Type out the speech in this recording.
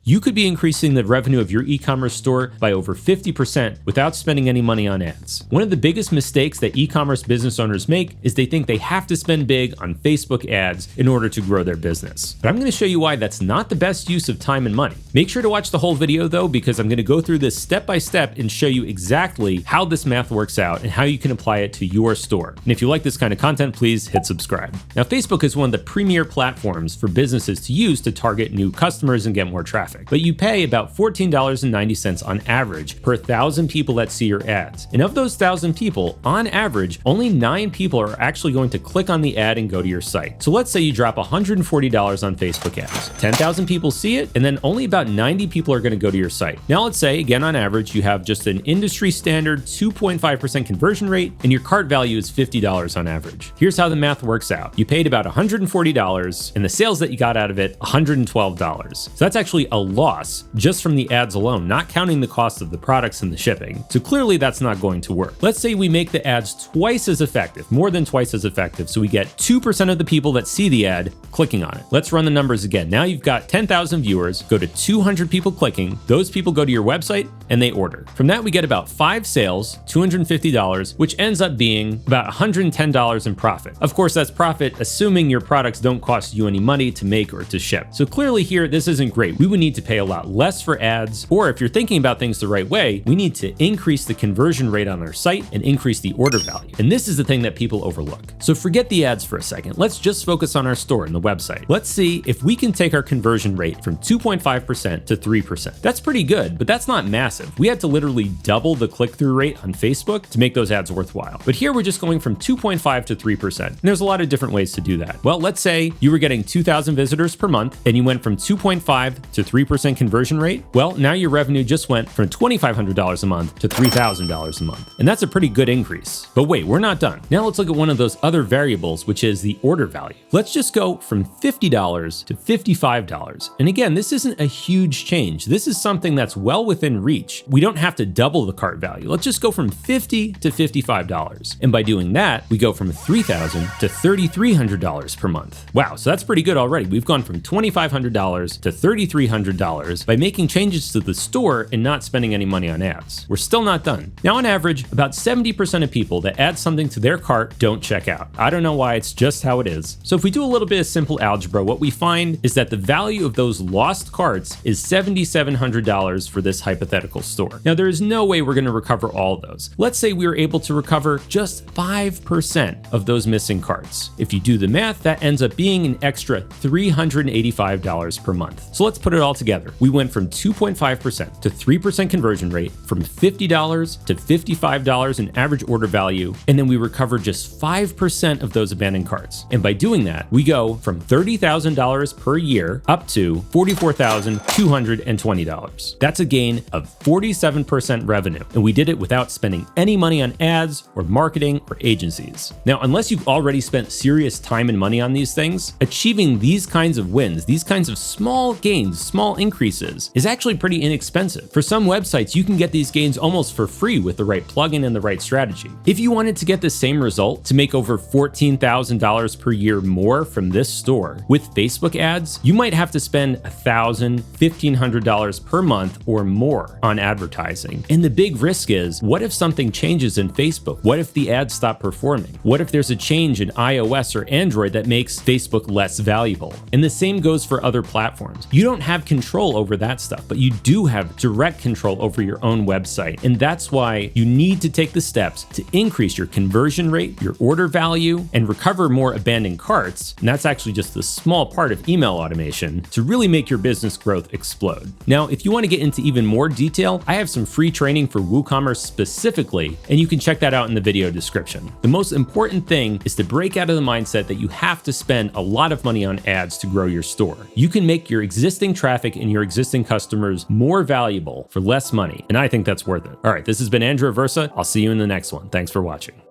you could be increasing the revenue of your e-commerce store by over 50% without spending any money on ads. One of the biggest mistakes that e-commerce business owners make is they think they have to spend big on Facebook ads in order to grow their business. But I'm going to show you why that's not the best use of time and money. Make sure to watch the whole video though, because I'm going to go through this step by step and show you exactly how this math works out and how you can apply it to your store. And if you like this kind of content, please hit subscribe. Now, Facebook is one of the premier platforms for businesses to use to target new customers and get more traffic. But you pay about $14.90 on average per 1,000 people that see your ads. And of those 1,000 people, on average, only 9 people are actually going to click on the ad and go to your site. So let's say you drop $140 on Facebook ads. 10,000 people see it, and then only about 90 people are going to go to your site. Now let's say, again, on average, you have just an industry standard 2.5% conversion rate, and your cart value is $50 on average. Here's how the math works out. You paid about $140, and the sales that you got out of it, $112. So that's actually a loss just from the ads alone, not counting the cost of the products and the shipping. So clearly that's not going to work. Let's say we make the ads twice as effective, more than twice as effective, so we get 2% of the people that see the ad clicking on it. Let's run the numbers again. Now you've got 10,000 viewers, go to 200 people clicking, those people go to your website and they order. From that we get about 5 sales, $250, which ends up being about $110 in profit. Of course, that's profit assuming your products don't cost you any money to make or to ship. So clearly here, this isn't great. We would need to pay a lot less for ads, or if you're thinking about things the right way, we need to increase the conversion rate on our site and increase the order value. And this is the thing that people overlook. So forget the ads for a second. Let's just focus on our store and the website. Let's see if we can take our conversion rate from 2.5% to 3%. That's pretty good, but that's not massive. We had to literally double the click-through rate on Facebook to make those ads worthwhile. But here we're just going from 2.5 to 3%. And there's a lot of different ways to do that. Well, let's say you were getting 2,000 visitors per month and you went from 2.5 to 3% conversion rate. Well, now your revenue just went from $2,500 a month to $3,000 a month. And that's a pretty good increase. But wait, we're not done. Now let's look at one of those other variables, which is the order value. Let's just go from $50 to $55. And again, this isn't a huge change. This is something that's well within reach. We don't have to double the cart value. Let's just go from $50 to $55. And by doing that, we go from $3,000 to $3,300 per month. Wow, so that's pretty good already. We've gone from $2,500 to $3,300 by making changes to the store and not spending any money on ads. We're still not done. Now, on average, about 70% of people that add something to their cart don't check out. I don't know why, it's just how it is. So if we do a little bit of simple algebra, what we find is that the value of those lost carts is $7,700 for this hypothetical store. Now, there is no way we're going to recover all of those. Let's say we were able to recover just 5% of those missing carts. If you do the math, that ends up being an extra $385 per month. So let's put it all together. We went from 2.5% to 3% conversion rate, from $50 to $55 in average order value, and then we recover just 5% of those abandoned carts. And by doing that, we go from $30,000 per year up to $44,220. That's a gain of 47% revenue, and we did it without spending any money on ads or marketing or agencies. Now, unless you've already spent serious time and money on these things, achieving these kinds of wins, these kinds of small gains, small increases, is actually pretty inexpensive. For some websites, you can get these gains almost for free with the right plugin and the right strategy. If you wanted to get the same result, to make over $14,000 per year more from this store with Facebook ads, you might have to spend $1,000, $1,500 per month or more on advertising. And the big risk is, what if something changes in Facebook? What if the ads stop performing? What if there's a change in iOS or Android that makes Facebook less valuable? And the same goes for other platforms. You don't have control over that stuff, but you do have direct control over your own website. And that's why you need to take the steps to increase your conversion rate, your order value, and recover more abandoned carts. And that's actually just a small part of email automation to really make your business growth explode. Now, if you want to get into even more detail, I have some free training for WooCommerce specifically, and you can check that out in the video description. The most important thing is to break out of the mindset that you have to spend a lot of money on ads to grow your store. You can make your existing traffic and your existing customers more valuable for less money, and I think that's worth it. All right, this has been Andrew Aversa. I'll see you in the next one. Thanks for watching.